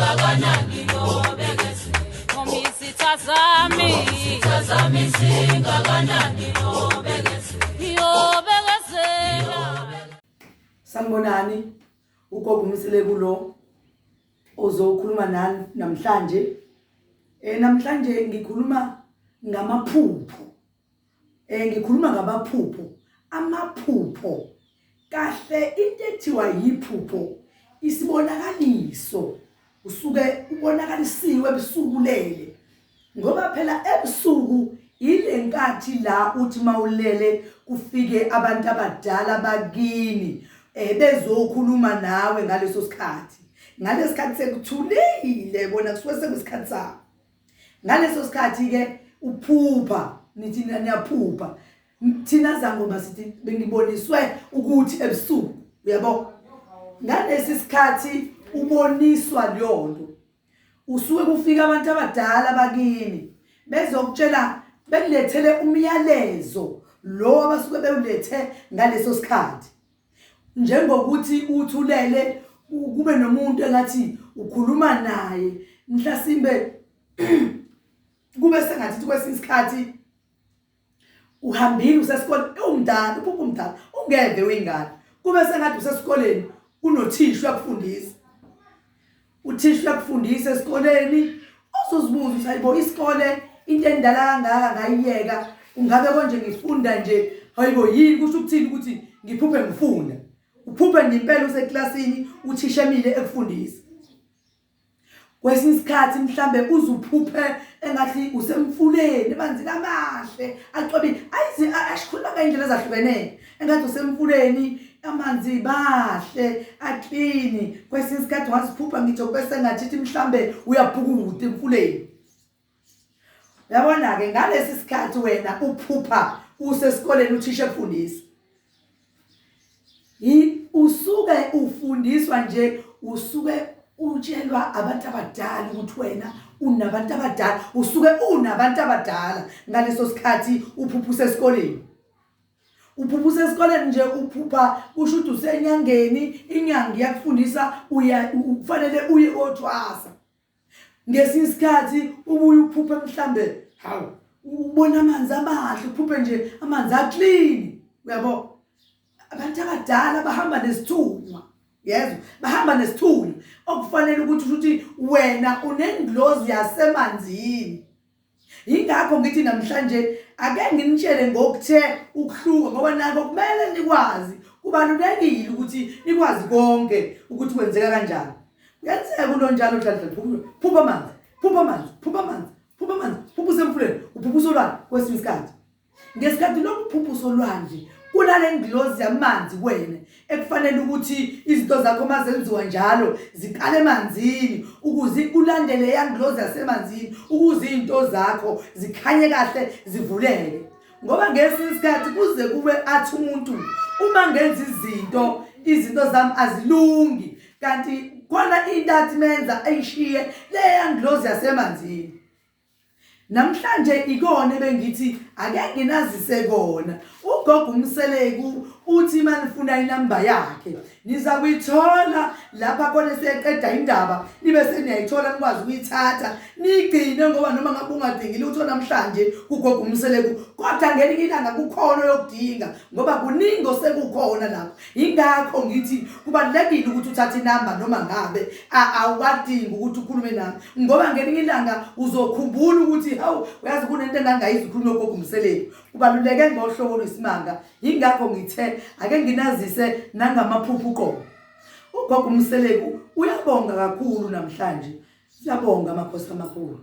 singakanani nobekeze ngoba izitha zami singakanani nobekeze iyobekezela. Sanibonani, ugogo uMsileko lo ozokhuluma nani namhlanje. Namhlanje ngikhuluma ngamaphupho. Ngikhuluma ngamaphupho. Amaphupho kahle into ethiwa yiphupho isibonakaliso usuke ubonakalisiwe ebusukulele ngoba phela ebusuku ile nkathi la uthi mawulele kufike abantu abadala bakini bezokhuluma nawe ngaleso sikhathi. Ngaleso sikhathi sekuthulile bona kusuke sekusikhathi sakho. Ngaleso sikhathi ke uphupha nithi niyaphupha. Thina zangoma sithi bengiboniswe ukuthi ebusuku uyabo. Ngalesi sikhathi uboniswa leyo nto. Usuke kufika abantu abadala bakini bezokutshela bekulethele umyalezo lo abasuke bewulethe ngaleso sikhathi. Njengokuthi uthulele kube nomuntu engathi ukhuluma naye mhlasimbe kube sengathi kwesinye isikhathi uhambile usesikole umdala uphupha umdala ungeve wengane kube sengathi usesikoleni kunothisha yakufundisa uthisha yakufundisa esikoleni ozozibuza ukuthi hayibo isikole into endala kangaka ngayiyeka ungabe konje ngifunda nje hayibo yini kusho ukuthini ukuthi ngiphuphe ngifunda uphuphe ngempela useklasini uthisha emile ekufundisa. Kwesinye isikhathi mhlambe uzuphuphe engathi usemfuleni emanzini amahle aqobile ashikhuluma ngendlela ezahlukenene engathi usemfuleni amanzi bahle aklini. Kwesinye isikhathi waziphupha ngitho bese ngathi mhlambe uyabhukuda emfuleni. Uyabona ke ngalesi sikhathi wena uphupha usesikoleni uthisha ekufundisa usuke ufundiswa nje usuke utshelwa abantu abadala ukuthi wena unabantu abadala usuke unabantu abadala ngaleso sikhathi uphupha usesikoleni. Uphupha usesikoleni nje uphupha kusho ukuthi usenyangeni inyanga yakufundisa ufanele uye othwasa. Ngesinye isikhathi ubuye uphuphe mhlambe hawu ubona amanzi amahle uphuphe nje amanzi aclean uyabo. Abantu abadala bahamba nesithunywa yezwa bahamba nesithunywa okufanele ukuthi wena unengilozi yasemanzini. Ingakho ngithi namhlanje ake nginitshele ngokuthe ukuhluka ngoba nako kumele nikwazi kubalulekile ukuthi nikwazi konke ukuthi kwenzeka kanjani. Kuyenzeka kulonjalo phupha amanzi phupha amanzi phupha amanzi phupha amanzi phupha usemfuleni uphupha usolwandle kwesinye isikhathi. Ngesikhathi lokuphupha usolwandle kunale ngilozi yamanzi kuwena ekufanele ukuthi izinto zakho mazenziwa njalo ziqale emanzini ukuze ulandele yangilozi yasemanzini ukuze izinto zakho zikhanye kahle zivuleke. Ngoba ngesinye isikhathi kuze kube athi umuntu uma ngenza izinto zami azilungi kanti khona into athi menza ayishiye le yangilozi yasemanzini. Namhlanje ikona bengithi ake nginazise kona. Ugogo uMsileko uthi manifuna inamba yakhe niza kuyithola lapha khona seqeda indaba nibe seniyayithola nikwazi ukuyithatha nigcine ngoba noma ngabe ungadingile utho namhlanje kugogo uMsileko kodwa ngelinye ilanga kukhona yokudinga ngoba kuningi osekukhona lapho. Ingakho ngithi kubalekile ukuthi uthathe inamba noma ngabe awuwadingi ukuthi ukhulume nami ngoba ngelinye ilanga uzokhumbula ukuthi hawu uyazi kunento engangayizi ukhulume gogo uMsileko. Kubaluleke ngohlobo lwesimanga. Ingakho ngithe ake nginazise nangamaphupho uqobo. Ugogo uMsileko uyabonga kakhulu namhlanje. Siyabonga amakhosi amakhulu.